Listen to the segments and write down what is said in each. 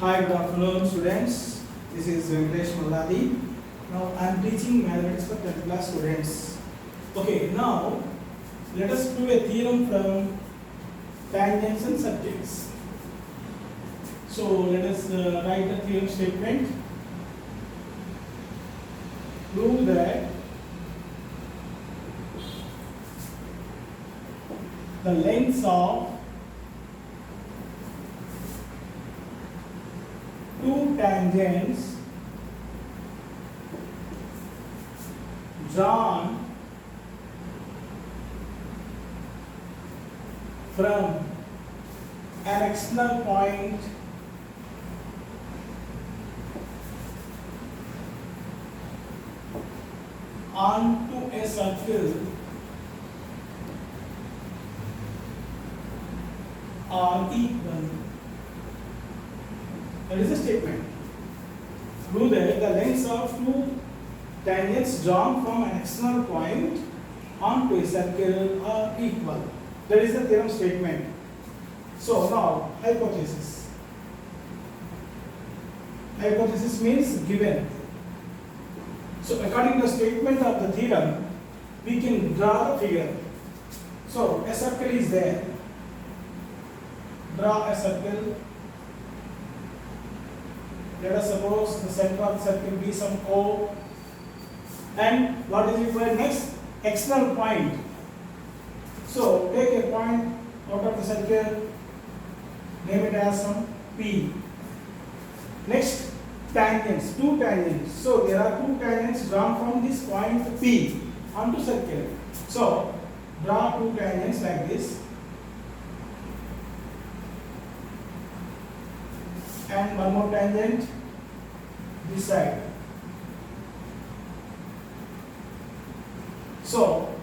Hi, good afternoon, students. This is Venkatesh Malladi. Now, I am teaching mathematics for 10th class students. Okay, now let us prove a theorem from tangents and subjects. So, let us write the theorem statement. Prove that the lengths of two tangents drawn from an external point onto a circle are equal. That is a statement. Prove that the lengths of two tangents drawn from an external point onto a circle are equal. That is the theorem statement. So now, hypothesis. Hypothesis means given. So according to the statement of the theorem, we can draw the figure. So a circle is there. Draw a circle. Let us suppose the center of the circle be some O, and what is required next? External point. So take a point out of the circle, name it as some P. Next, tangents, two tangents. So there are two tangents drawn from this point P onto circle. So draw two tangents like this, and one more tangent this side. So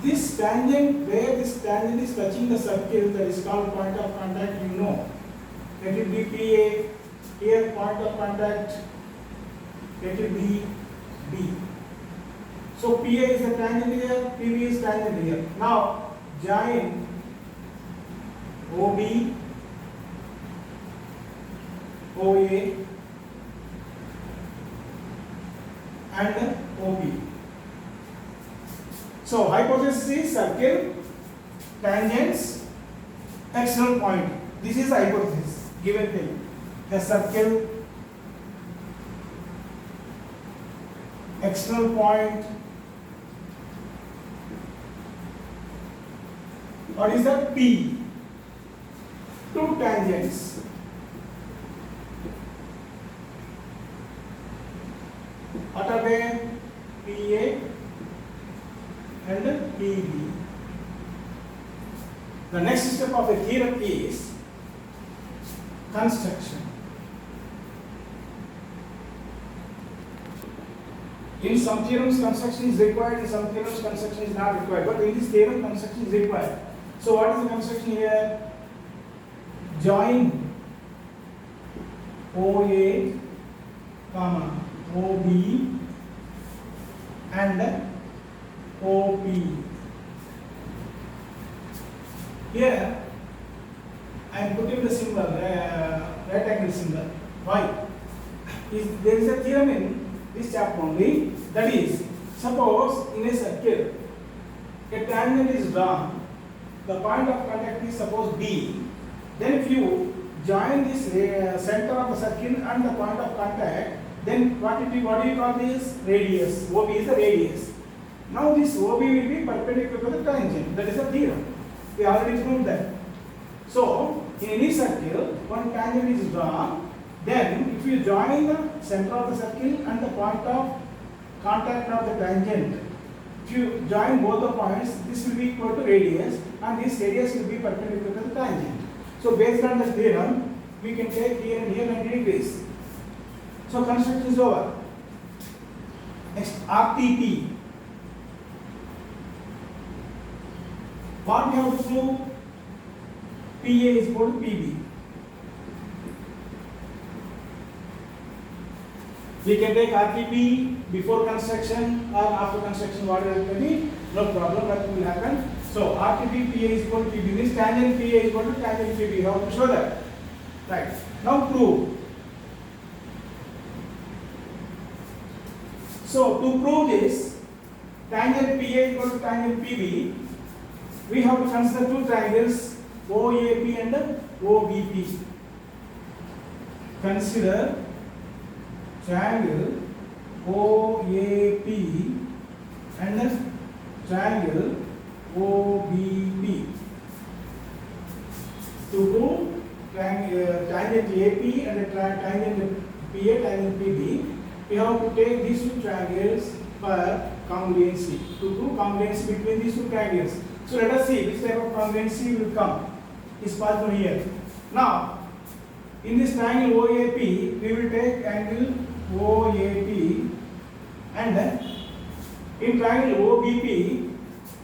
this tangent, where this tangent is touching the circle, that is called point of contact, you know. Let it be PA, here point of contact, let it be B. So PA is the tangent here, PB is tangent here. Now join OB, OA and OB. So hypothesis is circle, tangents, external point. This is hypothesis, given thing. A circle, external point. What is that? P. Two tangents. What are they? PA and PB. The next step of the theorem is construction. In some theorems, construction is required, in some theorems, construction is not required. But in this theorem, construction is required. So, what is the construction here? Join OA, comma, OB and OP. Here I am putting the symbol, right angle symbol. Why? There is a theorem in this chapter only, that is, suppose in a circle a tangent is drawn, the point of contact is suppose B, then if you join this center of the circle and the point of contact, then what do you call this? Radius. OB is the radius. Now this OB will be perpendicular to the tangent. That is a theorem. We already proved that. So in any circle, one tangent is drawn. Then if you join the center of the circle and the point of contact of the tangent, if you join both the points, this will be equal to radius, and this radius will be perpendicular to the tangent. So based on the theorem, we can take here and here 90 degrees. So construction is over. Next, RTP. What we have to prove? PA is equal to PB. We can take RTP before construction or after construction, whatever it may be, no problem, nothing will happen. So RTP PA is equal to PB, means tangent PA is equal to tangent PB. You have to show that. Right. Now prove. So to prove this, tangent PA equal to tangent PB, we have to consider two triangles OAP and OBP. Consider triangle OAP and triangle OBP. To prove tangent AP and tangent PA, tangent PB, we have to take these two triangles for congruency. To prove congruency between these two triangles. So let us see which type of congruency will come. Is possible here. Now, in this triangle OAP, we will take angle OAP, and then in triangle OBP,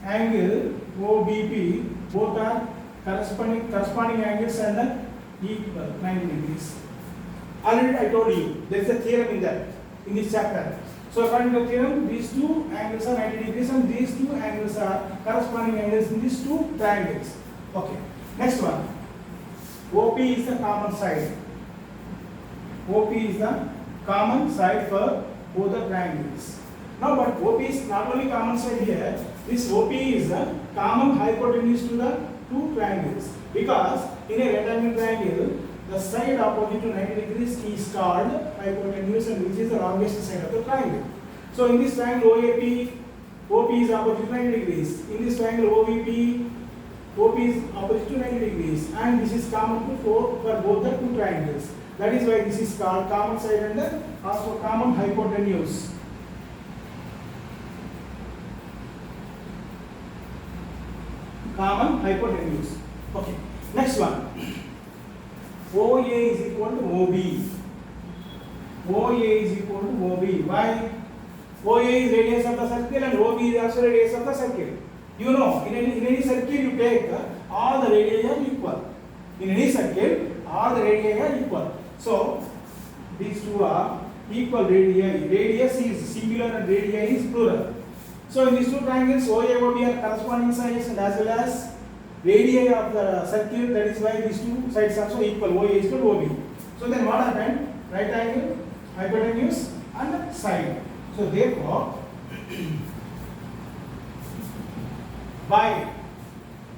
angle OBP, both are corresponding angles and equal 90 degrees. Already I told you there is a theorem in this chapter. So according to the theorem, these two angles are 90 degrees and these two angles are corresponding angles in these two triangles. Okay. Next one. OP is the common side. OP is the common side for both the triangles. Now, but OP is not only common side here. This OP is the common hypotenuse to the two triangles, because in a rectangular triangle, the side opposite to 90 degrees is called hypotenuse, and which is the longest side of the triangle. So in this triangle OAP, OP is opposite to 90 degrees. In this triangle OVP, OP is opposite to 90 degrees, and this is common for both the two triangles. That is why this is called common side and also common hypotenuse. Common hypotenuse. Okay. Next one. OA is equal to OB. OA is equal to OB. Why? OA is radius of the circle and OB is also radius of the circle. You know, in any circle you take all the radii are equal. In any circle, all the radii are equal. So, these two are equal radii. Radius is singular and radii is plural. So, in these two triangles, OA and OB are corresponding sides, and as well as radii of the circle, that is why these two sides are also equal. OA is equal to OB. So, then what happened? Right angle, hypotenuse, and side. So, therefore, by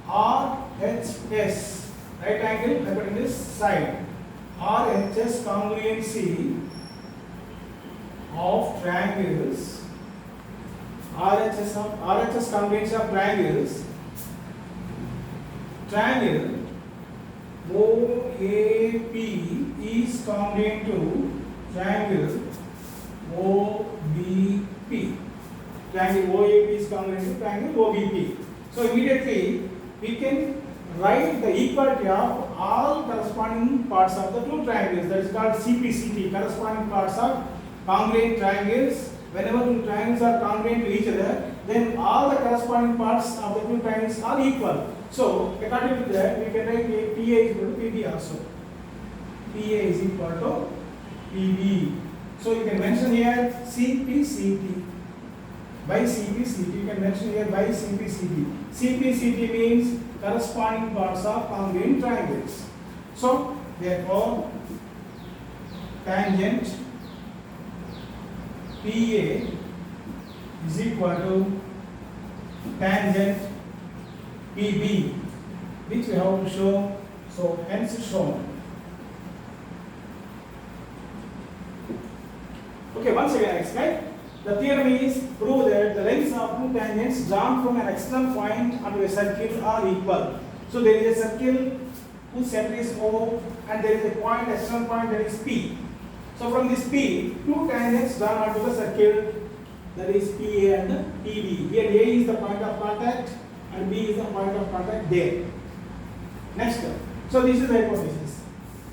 RHS, right angle, hypotenuse, side, RHS congruency of triangles, RHS congruency of triangles, triangle OAP is congruent to triangle OBP. Triangle OAP is congruent to triangle OBP. So immediately we can write the equality of all corresponding parts of the two triangles. That is called CPCT, corresponding parts of congruent triangles. Whenever two triangles are congruent to each other, then all the corresponding parts of the two triangles are equal. So according to that, we can write PA is equal to PB also. PA is equal to PB. So you can mention here CPCT. By CPCT, you can mention here by CPCT. CPCT means corresponding parts of congruent triangles. So, therefore, tangent PA is equal to tangent PB, which we have to show. So, hence shown. Okay, once again I explain. The theorem is prove that the lengths of two tangents drawn from an external point onto a circle are equal. So there is a circle whose center is O, and there is a point, external point, that is P. So from this P, two tangents drawn onto the circle, that is PA and PB. Here A is the point of contact and B is the point of contact there. Next one. So this is the hypothesis.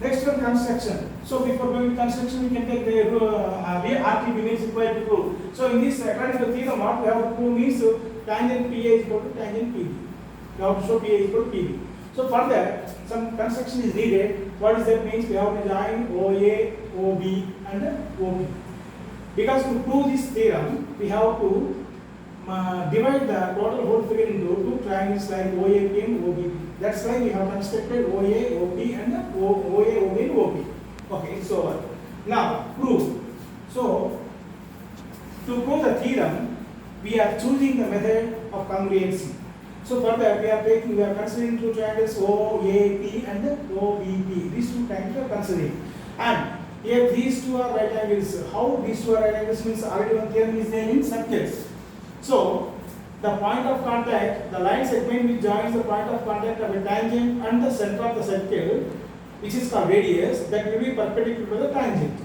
Next one, construction. So before doing construction, we can take the RTB means required to prove. So in this, according to the theorem, what we have to prove means tangent PA is equal to tangent PB. We have to show PA is equal to PB. So for that, some construction is needed. What does that means? We have to join OA, OB and OB. Because to prove this theorem, we have to divide the total whole figure into two triangles like OAP and OBP. That's why we have constructed OA, OB and OA, OB and OP. Okay, it's over. Now prove. So to prove the theorem, we are choosing the method of congruency. So for that we are considering two triangles OAP and OBP. These two triangles are considering. And here these two are right angles. How these two are right angles means already one theorem is there in circles. So the point of contact, the line segment which joins the point of contact of a tangent and the center of the circle, which is called radius, that will be perpendicular to the tangent.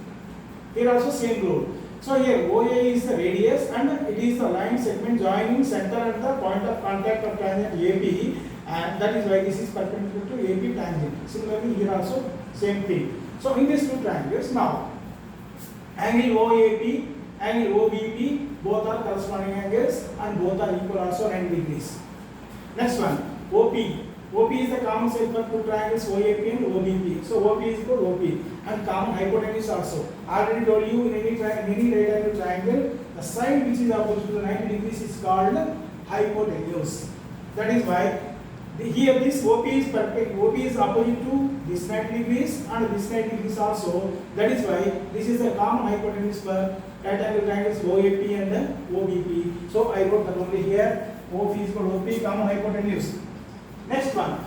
Here also same rule. So here OA is the radius and it is the line segment joining center and the point of contact of tangent AP, and that is why this is perpendicular to AP tangent. Similarly here also same thing. So in these two triangles, now angle OAP, angle OBP, both are corresponding angles and both are equal also 90 degrees. Next one, OP. OP is the common side for two triangles OAP and OBP. So OP is equal to OP and common hypotenuse also. I already told you in any right angle triangle, the side which is opposite to 90 degrees is called hypotenuse. That is why here this OP is perfect. OP is opposite to this 90 degrees and this 90 degrees also. That is why this is the common hypotenuse for right angle triangles OAP and OBP. So I wrote that only here. OP is equal to OP, common hypotenuse. Next one,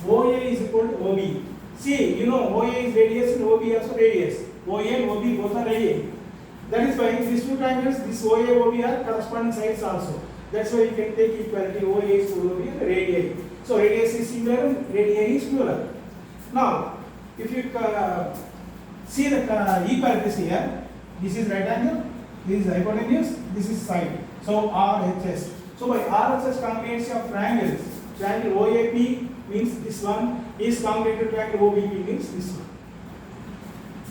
OA is equal to OB. See, you know OA is radius and OB also radius. OA and OB both are radii. That is why these two triangles, this OA OB are corresponding sides also. That's why you can take equality. OA is equal to OB and radii. So radius is singular and radii is plural. Now, if you see the equalities here, this is right angle, this is hypotenuse, this is side. So RHS. So by RHS congruency of triangles, triangle OAP means this one is congruent to triangle OBP means this one.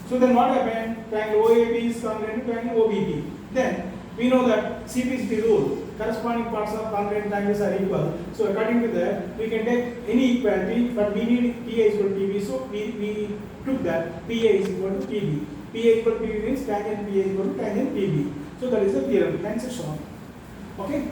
So then what happened? Triangle OAP is congruent to triangle OBP. Then we know that CPCT rule, corresponding parts of congruent triangles are equal. So according to that, we can take any equality, but we need PA is equal to PB. So we took that PA is equal to PB. PA equal to PB means tangent PA is equal to tangent PB. So that is the theorem. Hence it's shown. Okay.